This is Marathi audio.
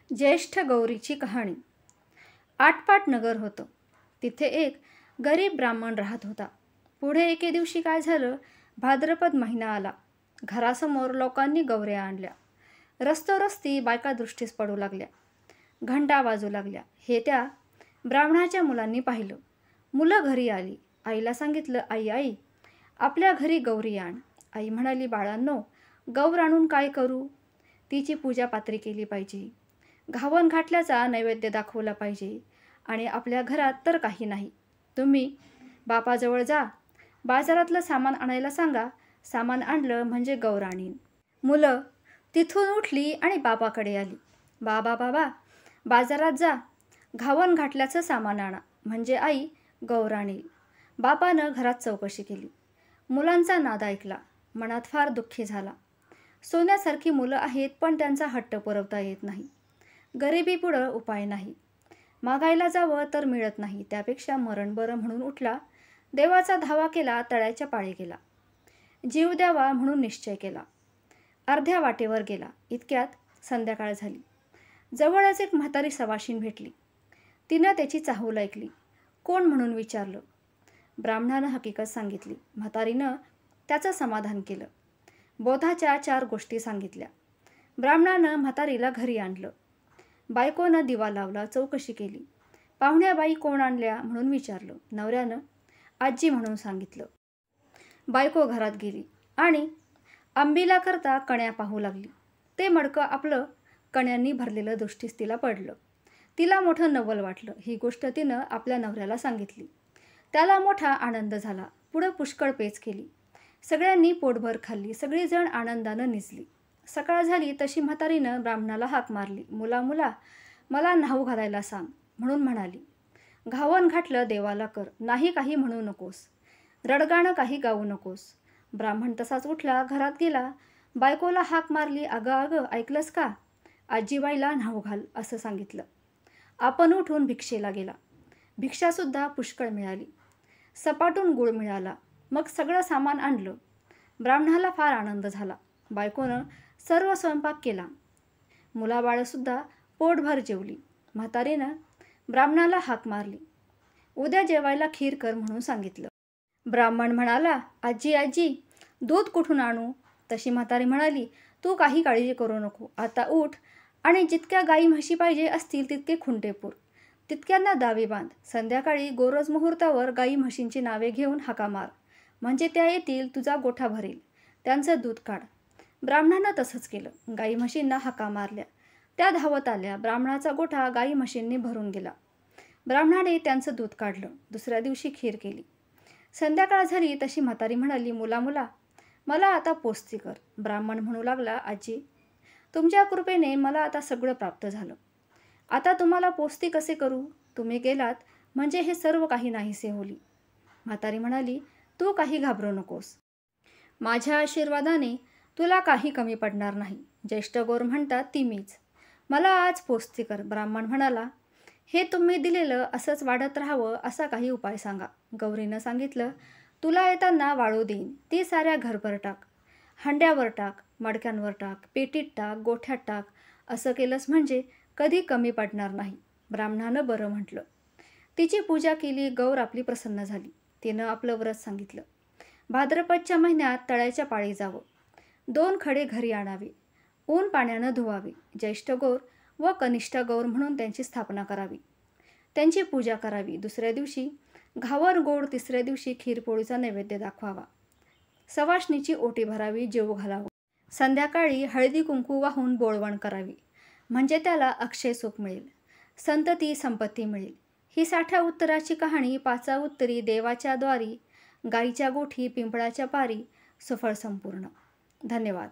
ज्येष्ठ गौरीची कहाणी। आटपाट नगर होतं. तिथे एक गरीब ब्राह्मण राहत होता. पुढे एके दिवशी काय झालं, भाद्रपद महिना आला. घरासमोर लोकांनी गौऱ्या आणल्या. रस्तोरस्ती बायका दृष्टीस पडू लागल्या. घंटा वाजू लागल्या. हे त्या ब्राह्मणाच्या मुलांनी पाहिलं. मुलं घरी आली. आईला सांगितलं, आई आई आपल्या घरी गौरी आण. आई म्हणाली, बाळांनो, गौर आणून काय करू? तिची पूजा पात्री केली पाहिजे, घावन घातल्याचा नैवेद्य दाखवला पाहिजे आणि आपल्या घरात तर काही नाही. तुम्ही बापाजवळ जा, बाजारातलं सामान आणायला सांगा. सामान आणलं म्हणजे गौर आणीन. मुलं तिथून उठली आणि बापाकडे आली. बाबा बाबा बाजारात जा, घावन घातल्याचं सामान आणा म्हणजे आई गौर आणील. बापानं घरात चौकशी केली. मुलांचा नाद ऐकला. मनात फार दुःखी झाला. सोन्यासारखी मुलं आहेत, पण त्यांचा हट्ट पुरवता येत नाही. गरिबीपुढं उपाय नाही. मागायला जावं तर मिळत नाही. त्यापेक्षा मरण बरं म्हणून उठला. देवाचा धावा केला. तळ्याच्या पाळी गेला. जीव द्यावा म्हणून निश्चय केला. अर्ध्या वाटेवर गेला. इतक्यात संध्याकाळ झाली. जवळच एक म्हातारी सवाशीण भेटली. तिनं त्याची चाहूल ऐकली. कोण म्हणून विचारलं. ब्राह्मणानं हकीकत सांगितली. म्हातारीनं त्याचं समाधान केलं. बोधाच्या 4 गोष्टी सांगितल्या. ब्राह्मणानं म्हातारीला घरी आणलं. बायकोनं दिवा लावला. चौकशी केली. पाहुण्याबाई कोण आणल्या म्हणून विचारलं. नवऱ्यानं आजी म्हणून सांगितलं. बायको घरात गेली आणि आंबीला करता कण्या पाहू लागली. ते मडकं आपलं कण्यांनी भरलेलं दृष्टीस तिला पडलं. तिला मोठं नवल वाटलं. ही गोष्ट तिनं आपल्या नवऱ्याला सांगितली. त्याला मोठा आनंद झाला. पुढं पुष्कळ पेच केली. सगळ्यांनी पोटभर खाल्ली. सगळीजण आनंदानं निजली. सकाळ झाली तशी म्हातारीनं ब्राह्मणाला हाक मारली. मुला मुला मला न्हाऊ घालायला सांग म्हणून म्हणाली. घावन घातलं देवाला कर, नाही काही म्हणू नकोस, रडगाणं काही गाऊ नकोस. ब्राह्मण तसाच उठला, घरात गेला. बायकोला हाक मारली. अगं अगं ऐकलंस का? आजीबाईला न्हाऊ घाल असं सांगितलं. आपण उठून भिक्षेला गेला. भिक्षासुद्धा पुष्कळ मिळाली. सपाटून गुळ मिळाला. मग सगळं सामान आणलं. ब्राह्मणाला फार आनंद झाला. बायकोनं सर्व स्वयंपाक केला. मुलाबाळंसुद्धा पोटभर जेवली. म्हातारीनं ब्राह्मणाला हाक मारली. उद्या जेवायला खीर कर म्हणून सांगितलं. ब्राह्मण म्हणाला, आजी आजी दूध कुठून आणू? तशी म्हातारी म्हणाली, तू काही काळजी करू नको. आता उठ आणि जितक्या गाई म्हशी पाहिजे असतील तितके खुंटे पुर, तितक्यांना दावे बांध. संध्याकाळी गोरज मुहूर्तावर गाई म्हशींची नावे घेऊन हाका मार, म्हणजे त्या येतील, तुझा गोठा भरेल. त्यांचं दूध काढ. ब्राह्मणानं तसंच केलं. गाई म्हशींना हाका मारल्या. त्या धावत आल्या. ब्राह्मणाचा गोठा गाई म्हशींनी भरून गेला. ब्राह्मणाने त्यांचं दूध काढलं. दुसऱ्या दिवशी खीर केली. संध्याकाळ झाली तशी म्हातारी म्हणाली, मुला मुला मला आता पोस्ती कर. ब्राह्मण म्हणू लागला, आजी तुमच्या कृपेने मला आता सगळं प्राप्त झालं. आता तुम्हाला पोस्ती कसे करू? तुम्ही गेलात म्हणजे हे सर्व काही नाहीसे होली. म्हातारी म्हणाली, तू काही घाबरू नकोस. माझ्या आशीर्वादाने तुला काही कमी पडणार नाही. ज्येष्ठ गौर म्हणतात ती मीच. मला आज पोस्ती कर. ब्राह्मण म्हणाला, हे तुम्ही दिलेलं असंच वाढत राहावं असा काही उपाय सांगा. गौरीनं सांगितलं, तुला येताना वाळू देईन, ती साऱ्या घरभर टाक, हंड्यावर टाक, मडक्यांवर टाक, पेटीत टाक, गोठ्यात टाक. असं केलंस म्हणजे कधी कमी पडणार नाही. ब्राह्मणानं बरं म्हटलं. तिची पूजा केली. गौर आपली प्रसन्न झाली. तिनं आपलं व्रत सांगितलं. भाद्रपदच्या महिन्यात तळ्याच्या पाळी जावं. 2 खडे घरी आणावे. ऊन पाण्यानं धुवावे. ज्येष्ठ गौर व कनिष्ठ गौर म्हणून त्यांची स्थापना करावी. त्यांची पूजा करावी. दुसऱ्या दिवशी घावन गोड, तिसऱ्या दिवशी खीरपोळीचा नैवेद्य दाखवावा. सवाष्णीची ओटी भरावी, जेवू घालावं. संध्याकाळी हळदी कुंकू वाहून बोळवण करावी, म्हणजे त्याला अक्षय सुख मिळेल, संतती संपत्ती मिळेल. ही 60 उत्तराची कहाणी 5 उत्तरी देवाच्या द्वारी, गाईच्या गोठी, पिंपळाच्या पारी, सफळ संपूर्ण. धन्यवाद.